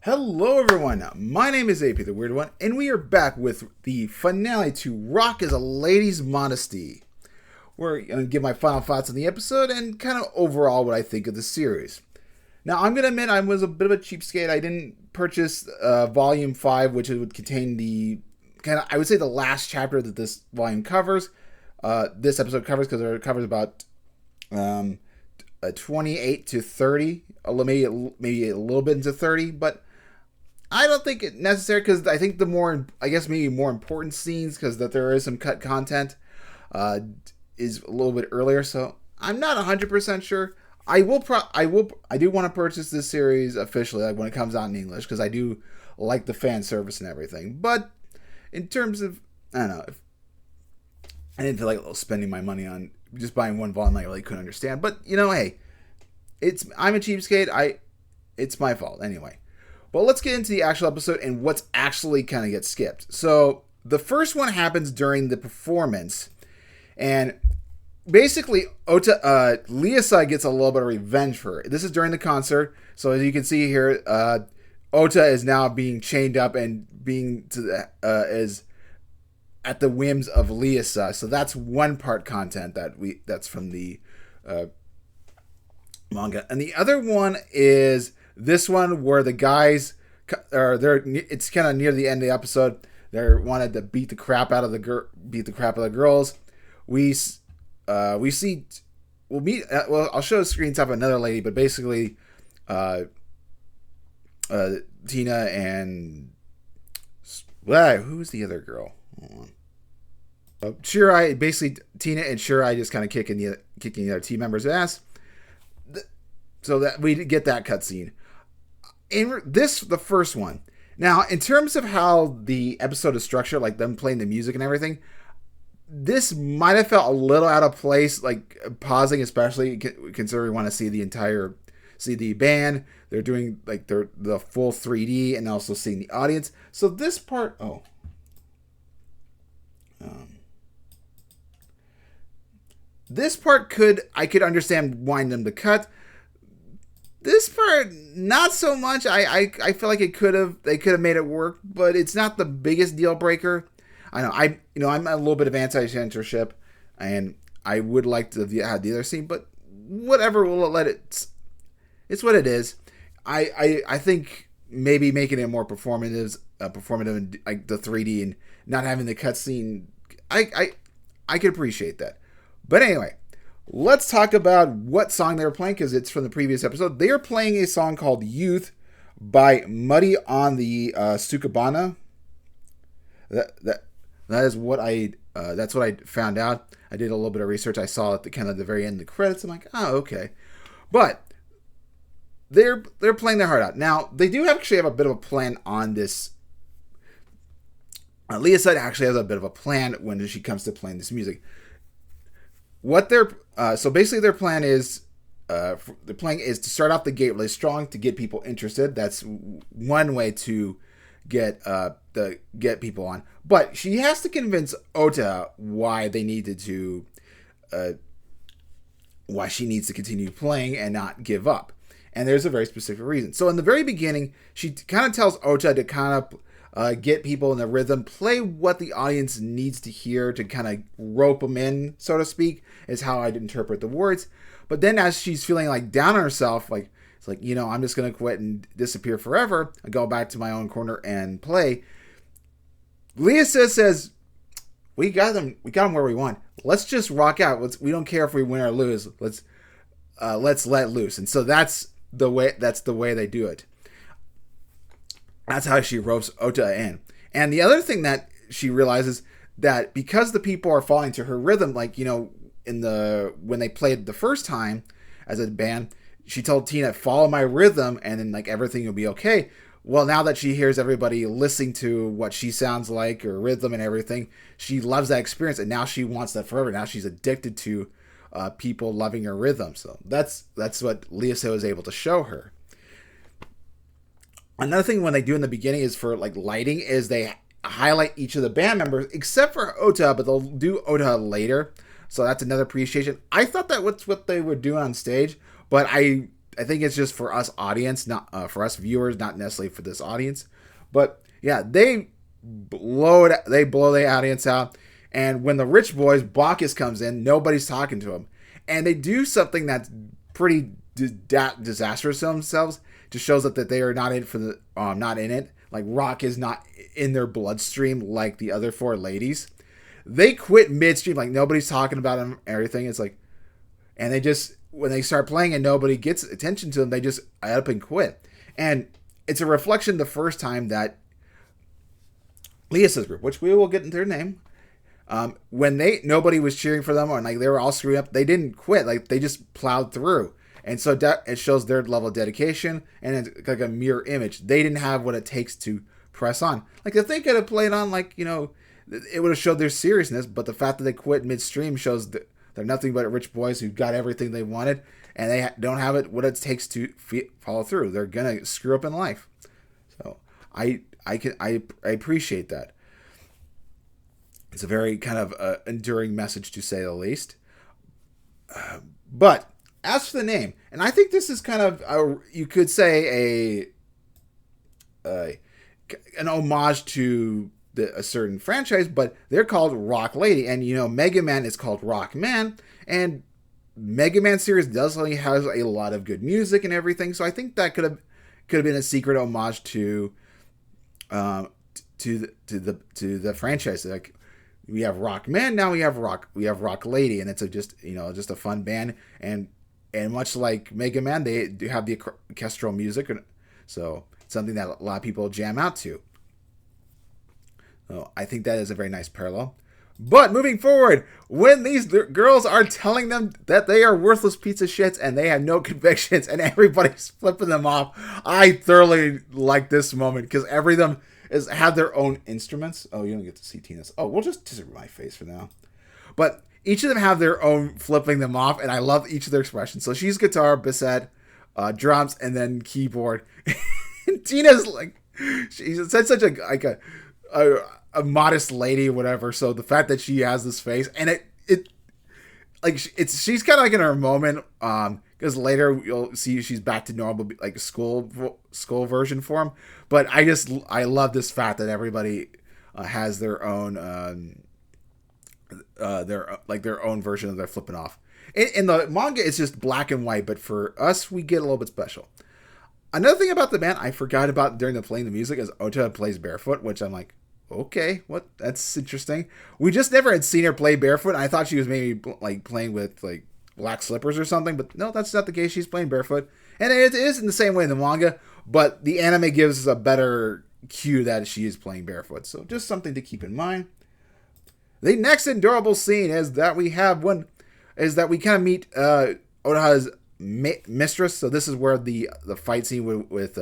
Hello everyone, my name is AP the Weird One, and we are back with the finale to Rock as a Lady's Modesty. We're going to give my final thoughts on the episode and kind of overall what I think of the series. Now, I'm going to admit I was a bit of a cheapskate. I didn't purchase Volume 5, which would contain the, I would say the last chapter that this volume covers. This episode covers, because it covers about 28 to 30, maybe a little bit into 30, but I don't think it's necessary, because I think the more, I guess maybe more important scenes, because that there is some cut content, is a little bit earlier. So I'm not 100% sure. I do want to purchase this series officially, like when it comes out in English, because I do like the fan service and everything. But in terms of, I don't know, I didn't feel like spending my money on just buying one volume I really couldn't understand. But hey, I'm a cheapskate. It's my fault anyway. But let's get into the actual episode and what's actually kind of gets skipped. So the first one happens during the performance, and basically Lisa gets a little bit of revenge for her. This is during the concert, so as you can see here, Ota is now being chained up and being is at the whims of Lisa. So that's one part content that's from the manga, and the other one is this one where the guys it's kind of near the end of the episode. They wanted to beat the crap out of the girls. I'll show a screenshot of another lady, but basically Tina and who's the other girl? Shirai, basically Tina and Shirai just kind of kicking the other team members' ass. So that we get that cutscene. In this, the first one. Now, in terms of how the episode is structured, like them playing the music and everything, this might have felt a little out of place, like pausing, especially considering we want to see the band. They're doing like the full 3D and also seeing the audience. So this part, this part I could understand wanting them to cut. This part, not so much. I feel like they could have made it work, but it's not the biggest deal breaker. I know I'm a little bit of anti-censorship, and I would like to have the other scene, but whatever, we'll let it. It's what it is. I think maybe making it more performative, and like the 3D and not having the cutscene, I could appreciate that. But anyway, let's talk about what song they were playing, because it's from the previous episode. They are playing a song called Youth by Muddy on the Sukabana. That is what that's what I found out. I did a little bit of research. I saw at the very end of the credits. I'm like, oh, okay. But they're playing their heart out. Now, they do actually have a bit of a plan on this. Leah said actually has a bit of a plan when she comes to playing this music. What so basically their plan is the plan is to start off the gate really strong to get people interested. That's one way to get people on. But she has to convince Ota why she needs to continue playing and not give up. And there's a very specific reason. So in the very beginning, she kind of tells Ota to kind of get people in the rhythm, play what the audience needs to hear to kind of rope them in, so to speak, is how I'd interpret the words. But then as she's feeling like down on herself, like it's like, I'm just going to quit and disappear forever and go back to my own corner and play. Leah says, we got them where we want. Let's just rock out. We don't care if we win or lose. Let's let loose. And so that's the way they do it. That's how she ropes Ota in. And the other thing that she realizes, that because the people are falling to her rhythm, like, when they played the first time as a band, she told Tina, follow my rhythm and then like everything will be okay. Well, now that she hears everybody listening to what she sounds like, her rhythm and everything, she loves that experience, and now she wants that forever. Now she's addicted to people loving her rhythm. So that's what Lisa was able to show her. Another thing when they do in the beginning is for like lighting is they highlight each of the band members except for Ota, but they'll do Ota later. So that's another appreciation. I thought that was what they were doing on stage, but I I think it's just for us audience, not for us viewers, not necessarily for this audience. But yeah, they blow it. They blow the audience out. And when the rich boys, Bacchus comes in, nobody's talking to him, and they do something that's pretty disastrous to themselves. Just shows up that they are not in for the not in it. Like rock is not in their bloodstream like the other four ladies. They quit midstream, like nobody's talking about them. Everything. It's like, and they just when they start playing and nobody gets attention to them, they just up and quit. And it's a reflection the first time that Leah's group, which we will get into their name. When nobody was cheering for them or like they were all screwing up, they didn't quit. Like they just plowed through. And so it shows their level of dedication, and it's like a mirror image. They didn't have what it takes to press on. Like if they could have played on, like it would have showed their seriousness. But the fact that they quit midstream shows that they're nothing but rich boys who got everything they wanted, and they don't have it what it takes to follow through. They're gonna screw up in life. So I appreciate that. It's a very kind of enduring message, to say the least. But as for the name, and I think this is kind of, you could say an homage to a certain franchise, but they're called Rock Lady. And, Mega Man is called Rock Man. And Mega Man series definitely has a lot of good music and everything. So I think that could have been a secret homage to the franchise. Like, we have Rock Man, now we have Rock Lady, and it's just a fun band, and much like Mega Man, they do have the orchestral music, so it's something that a lot of people jam out to. So I think that is a very nice parallel. But moving forward, when these girls are telling them that they are worthless piece of shits and they have no convictions and everybody's flipping them off, I thoroughly like this moment because every of them have their own instruments. Oh, you don't get to see Tina's. Oh, we'll just disable my face for now. But each of them have their own flipping them off, and I love each of their expressions. So she's guitar, Bissett, drums, and then keyboard. And Tina's like, she's such a modest lady, whatever. So the fact that she has this face, and she's kind of like in her moment, because later you'll see she's back to normal, like school version form. But I love this fact that everybody has their own their own version of their flipping off. In the manga, it's just black and white, but for us, we get a little bit special. Another thing about the band I forgot about during the playing the music is Ota plays barefoot, which I'm like, okay, what? That's interesting. We just never had seen her play barefoot. I thought she was maybe like playing with like black slippers or something, but no, that's not the case. She's playing barefoot, and it is in the same way in the manga, but the anime gives us a better cue that she is playing barefoot. So just something to keep in mind. The next adorable scene is that we kind of meet Ota's mistress. So this is where the fight scene with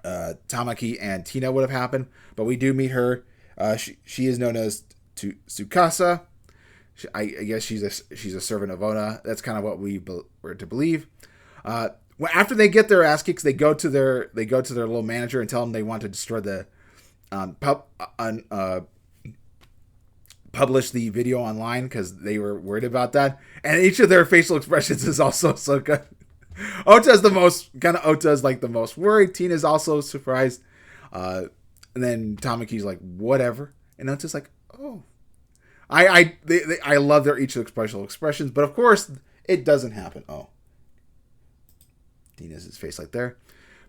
Tamaki and Tina would have happened, but we do meet her. She is known as Tsukasa. I guess she's a servant of Ota. That's kind of what we were to believe. After they get their ass kicks, they go to their little manager and tell him they want to destroy the publish the video online because they were worried about that. And each of their facial expressions is also so good. Ota's like the most worried. Tina's also surprised. And then Tamaki's like, whatever. And Ota's like, oh. I love their each expressions, but of course it doesn't happen. Oh. Tina's face like there.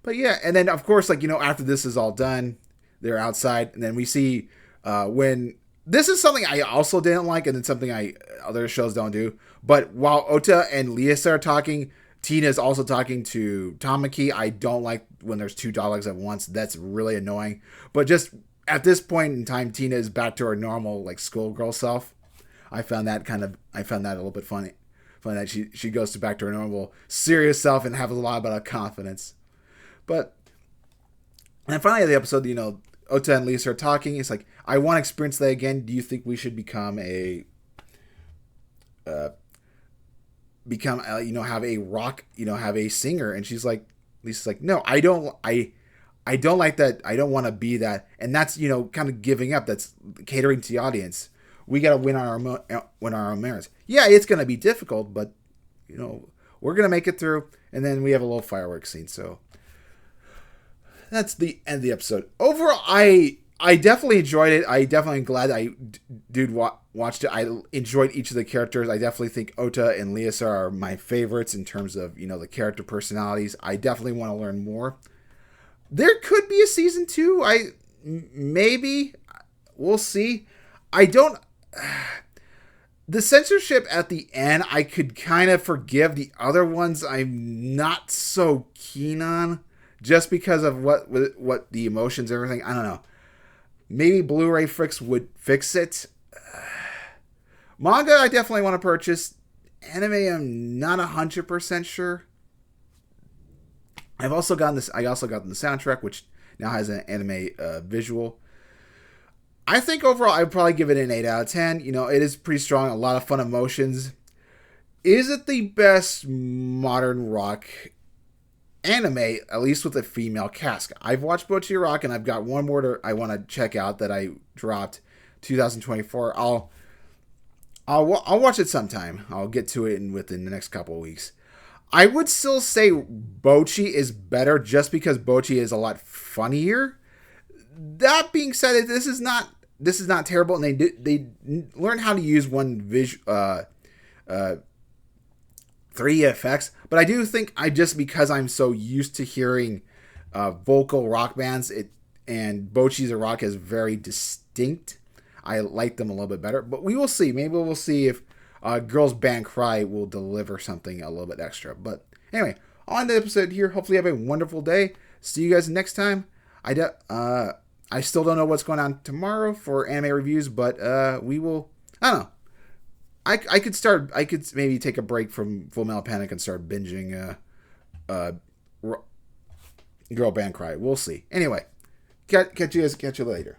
But yeah, and then of course, after this is all done, they're outside, and then we see when this is something I also didn't like, and it's something other shows don't do. But while Ota and Lisa are talking, Tina is also talking to Tamaki. I don't like when there's two dialogues at once. That's really annoying. But just at this point in time, Tina is back to her normal schoolgirl self. I found that a little bit funny. Funny that she goes back to her normal serious self and has a lot of confidence. And finally, at the episode, Ota and Lisa are talking. It's like, I want to experience that again. Do you think we should become have a rock, have a singer? And Lisa's like, no, I don't like that. I don't want to be that. And that's, kind of giving up. That's catering to the audience. We got to win our own merits. Yeah, it's going to be difficult, but, we're going to make it through. And then we have a little fireworks scene. So that's the end of the episode. Overall, I definitely enjoyed it. I definitely am glad I watched it. I enjoyed each of the characters. I definitely think Ota and Lysa are my favorites in terms of, the character personalities. I definitely want to learn more. There could be a season 2. Maybe. We'll see. The censorship at the end, I could kind of forgive. The other ones, I'm not so keen on. Just because of what the emotions and everything. I don't know. Maybe Blu-ray fix would fix it. Manga, I definitely want to purchase. Anime, I'm not 100% sure. I also got the soundtrack, which now has an anime visual. I think overall, I'd probably give it an 8 out of 10. It is pretty strong. A lot of fun emotions. Is it the best modern rock anime, at least with a female cast? I've watched Bocchi Rock, and I've got one more I want to check out that I dropped 2024. I'll watch it sometime. I'll get to it within the next couple of weeks. I would still say Bocchi is better just because Bocchi is a lot funnier. That being said, this is not terrible, and they learn how to use 3D effects. But I do think because I'm so used to hearing vocal rock bands, and Bocchi's a rock is very distinct. I like them a little bit better, but we will see. Maybe we'll see if Girls Band Cry will deliver something a little bit extra. But anyway, on the episode here. Hopefully you have a wonderful day. See you guys next time. I still don't know what's going on tomorrow for anime reviews, but we will. I don't know. I could maybe take a break from Full Metal Panic and start binging Girl Band Cry. We'll see. Anyway, catch you later.